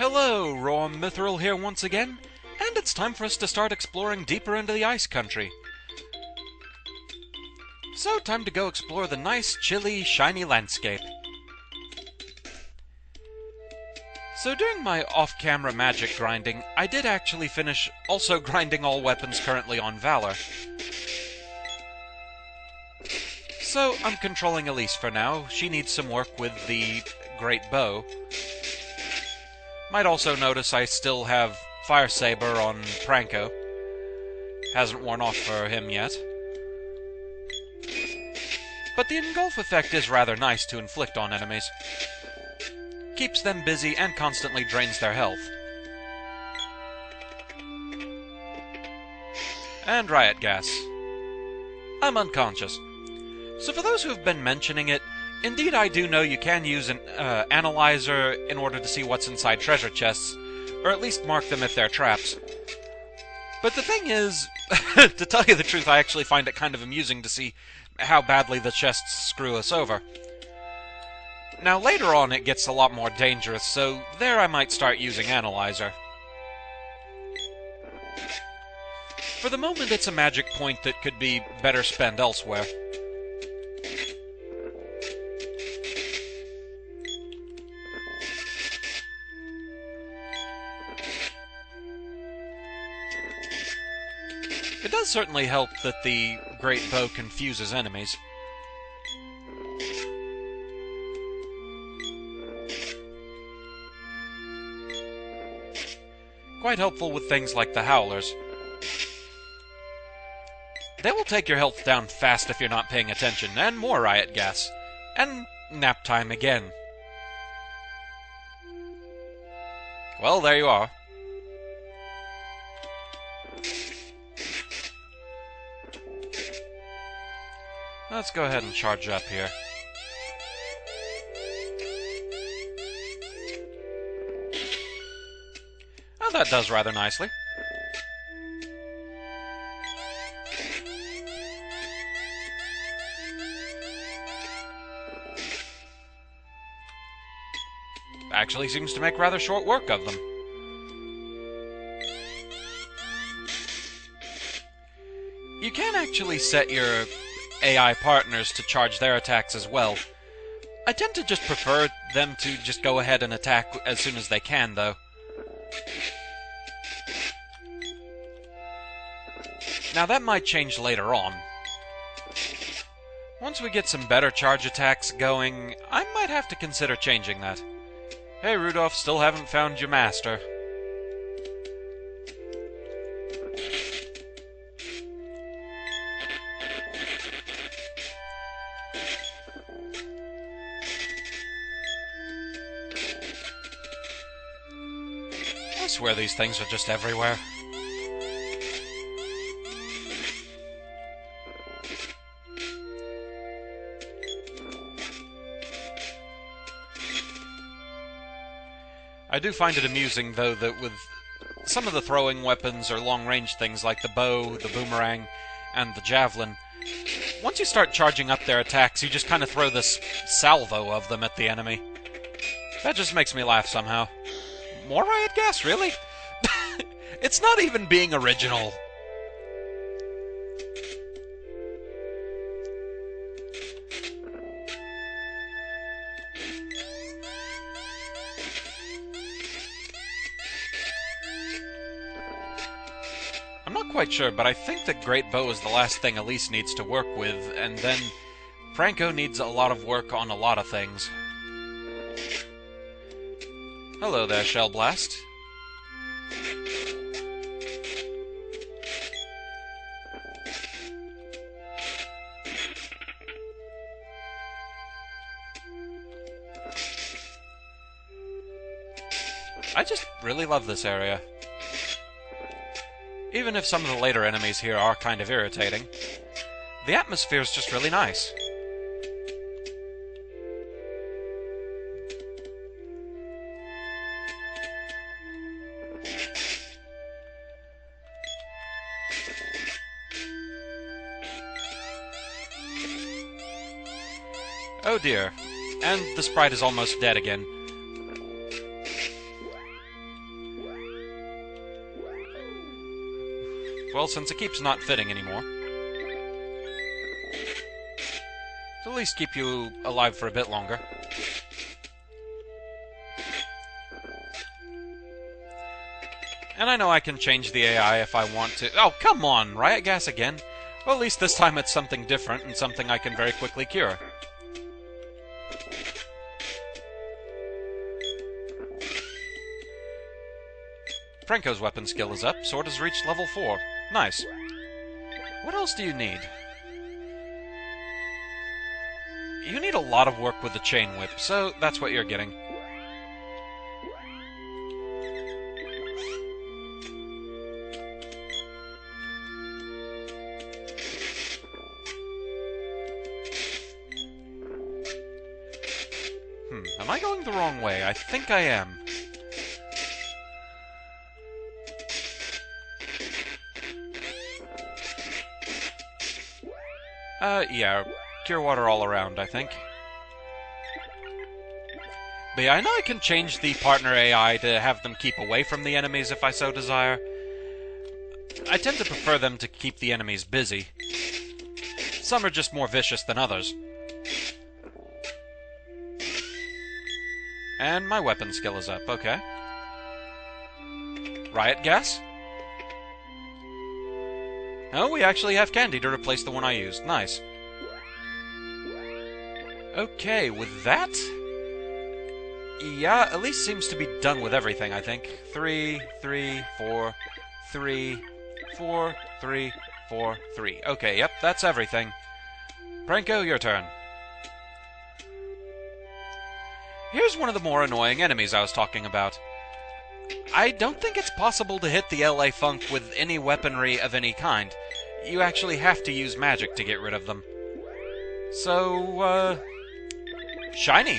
Hello, Raw Mithril here once again, and it's time for us to start exploring deeper into the ice country. So, time to go explore the nice, chilly, shiny landscape. So during my off-camera magic grinding, I did actually finish also grinding all weapons currently on Valor. So, I'm controlling Elise for now. She needs some work with the Great Bow. Might also notice I still have Fire Saber on Pranko. Hasn't worn off for him yet. But the engulf effect is rather nice to inflict on enemies. Keeps them busy and constantly drains their health. And riot gas. I'm unconscious. So for those who have been mentioning it, indeed I do know you can use an analyzer in order to see what's inside treasure chests, or at least mark them if they're traps. But the thing is, to tell you the truth, I actually find it kind of amusing to see how badly the chests screw us over. Now later on it gets a lot more dangerous, so there I might start using analyzer. For the moment it's a magic point that could be better spent elsewhere. It does certainly help that the Great Bow confuses enemies. Quite helpful with things like the Howlers. They will take your health down fast if you're not paying attention, and more riot gas. And nap time again. Well, there you are. Let's go ahead and charge up here. Oh, that does rather nicely. Actually seems to make rather short work of them. You can actually set your AI partners to charge their attacks as well. I tend to just prefer them to just go ahead and attack as soon as they can, though. Now that might change later on. Once we get some better charge attacks going, I might have to consider changing that. Hey Rudolph, still haven't found your master. I swear these things are just everywhere. I do find it amusing, though, that with some of the throwing weapons or long-range things like the bow, the boomerang, and the javelin, once you start charging up their attacks, you just kind of throw this salvo of them at the enemy. That just makes me laugh somehow. More riot gas, really? It's not even being original. I'm not quite sure, but I think the Great Bow is the last thing Elise needs to work with, and then Franco needs a lot of work on a lot of things. Hello there, Shell Blast. I just really love this area. Even if some of the later enemies here are kind of irritating, the atmosphere is just really nice. Oh dear. And the sprite is almost dead again. well, since it keeps not fitting anymore. To at least keep you alive for a bit longer. And I know I can change the AI if I want to. Oh, come on! Riot gas again? Well, at least this time it's something different and something I can very quickly cure. Franco's weapon skill is up. Sword has reached level 4. Nice. What else do you need? You need a lot of work with the chain whip, so that's what you're getting. Am I going the wrong way? I think I am. Yeah, cure water all around, I think. But yeah, I know I can change the partner AI to have them keep away from the enemies if I so desire. I tend to prefer them to keep the enemies busy. Some are just more vicious than others. And my weapon skill is up, okay. Riot gas? Oh, we actually have candy to replace the one I used. Nice. Okay, with that... yeah, at least seems to be done with everything, I think. 3, 3, 4, 3, 4, 3, 4, 3. Okay, yep, that's everything. Franco, your turn. Here's one of the more annoying enemies I was talking about. I don't think it's possible to hit the LA Funk with any weaponry of any kind. You actually have to use magic to get rid of them. So, shiny.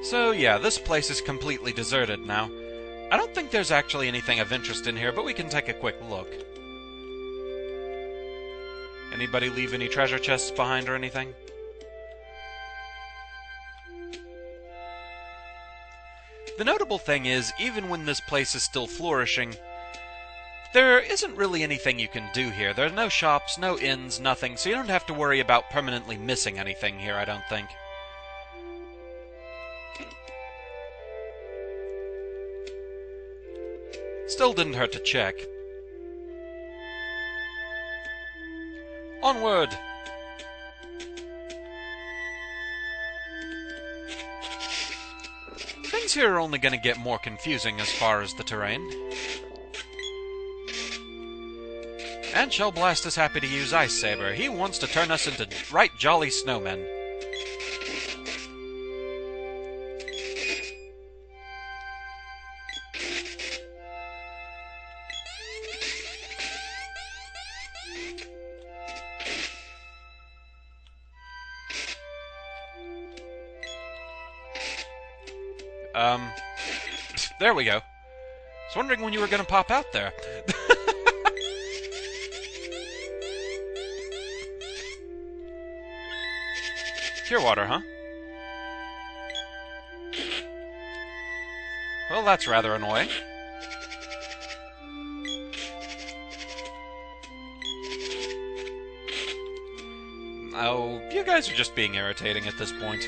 So yeah, this place is completely deserted now. I don't think there's actually anything of interest in here, but we can take a quick look. Anybody leave any treasure chests behind or anything? The notable thing is, even when this place is still flourishing, there isn't really anything you can do here. There are no shops, no inns, nothing, so you don't have to worry about permanently missing anything here, I don't think. Still didn't hurt to check. Onward! Things here are only going to get more confusing as far as the terrain. And Shell Blast is happy to use Ice Saber. He wants to turn us into right jolly snowmen. There we go. I was wondering when you were going to pop out there. Cure water, huh? Well, that's rather annoying. Oh, you guys are just being irritating at this point.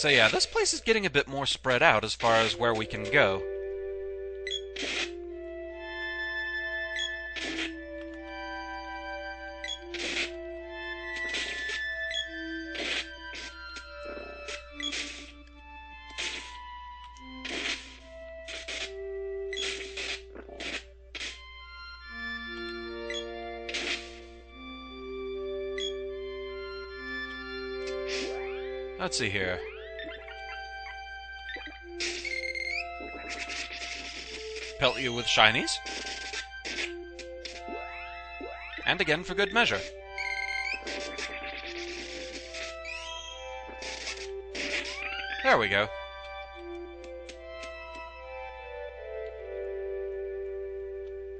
So yeah, this place is getting a bit more spread out as far as where we can go. Let's see here. pelt you with shinies. And again for good measure. There we go.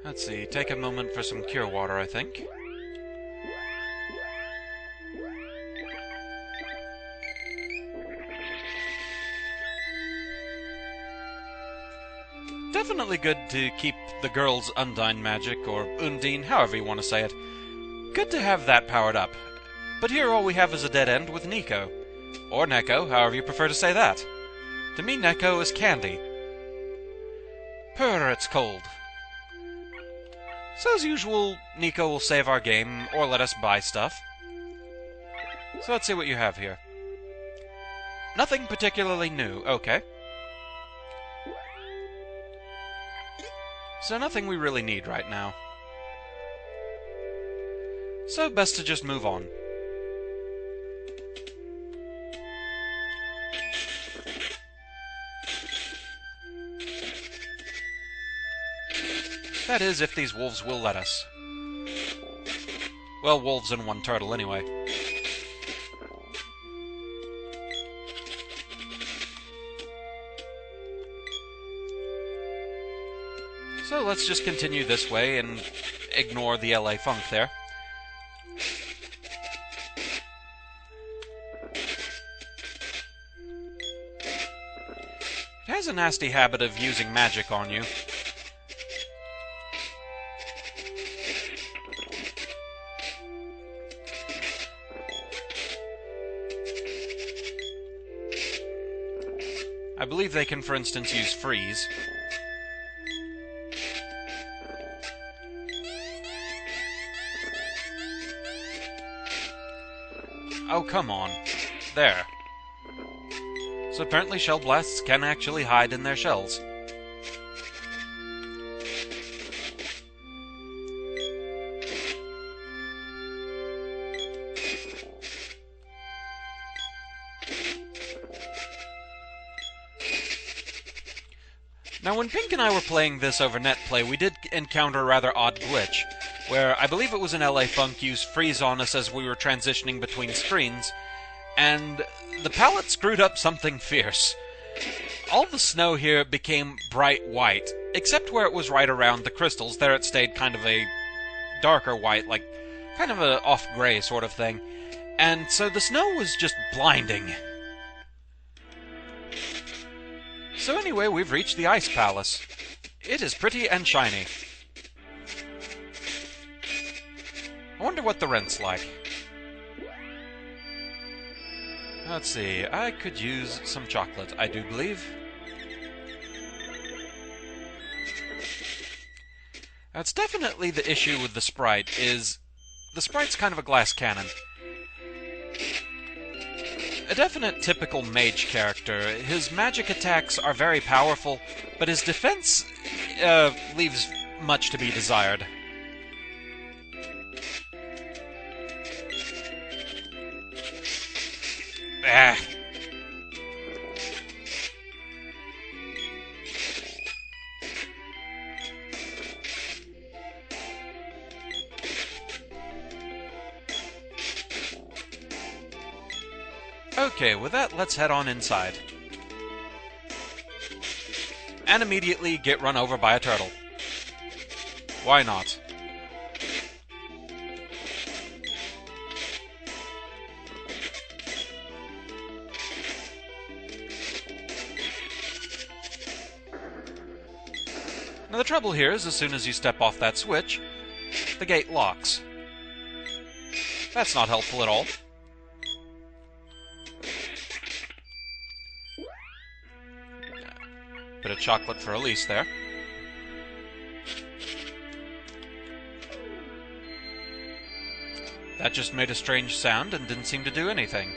Let's see, take a moment for some cure water, I think. Definitely good to keep the girl's Undine magic, or Undine, however you want to say it. Good to have that powered up. But here all we have is a dead end with Nico. Or Neko, however you prefer to say that. To me, Neko is candy. Purr, it's cold. So as usual, Nico will save our game, or let us buy stuff. So let's see what you have here. Nothing particularly new, okay. So nothing we really need right now. So best to just move on. That is, if these wolves will let us. Well, wolves and one turtle, anyway. So let's just continue this way and ignore the LA funk there. It has a nasty habit of using magic on you. I believe they can, for instance, use freeze. Oh, come on. There. So apparently shell blasts can actually hide in their shells. Now, when Pink and I were playing this over netplay, we did encounter a rather odd glitch, where I believe it was an LA Funk used freeze on us as we were transitioning between screens, and the palette screwed up something fierce. All the snow here became bright white, except where it was right around the crystals. There it stayed kind of a darker white, like kind of a off-gray sort of thing. And so the snow was just blinding. So anyway, we've reached the Ice Palace. It is pretty and shiny. I wonder what the rent's like. Let's see, I could use some chocolate, I do believe. That's definitely the issue with the sprite, is the sprite's kind of a glass cannon. A definite typical mage character. His magic attacks are very powerful, but his defense leaves much to be desired. Ah. Okay, with that, let's head on inside. And immediately get run over by a turtle. Why not? Now the trouble here is, as soon as you step off that switch, the gate locks. That's not helpful at all. Bit of chocolate for Elise there. That just made a strange sound and didn't seem to do anything.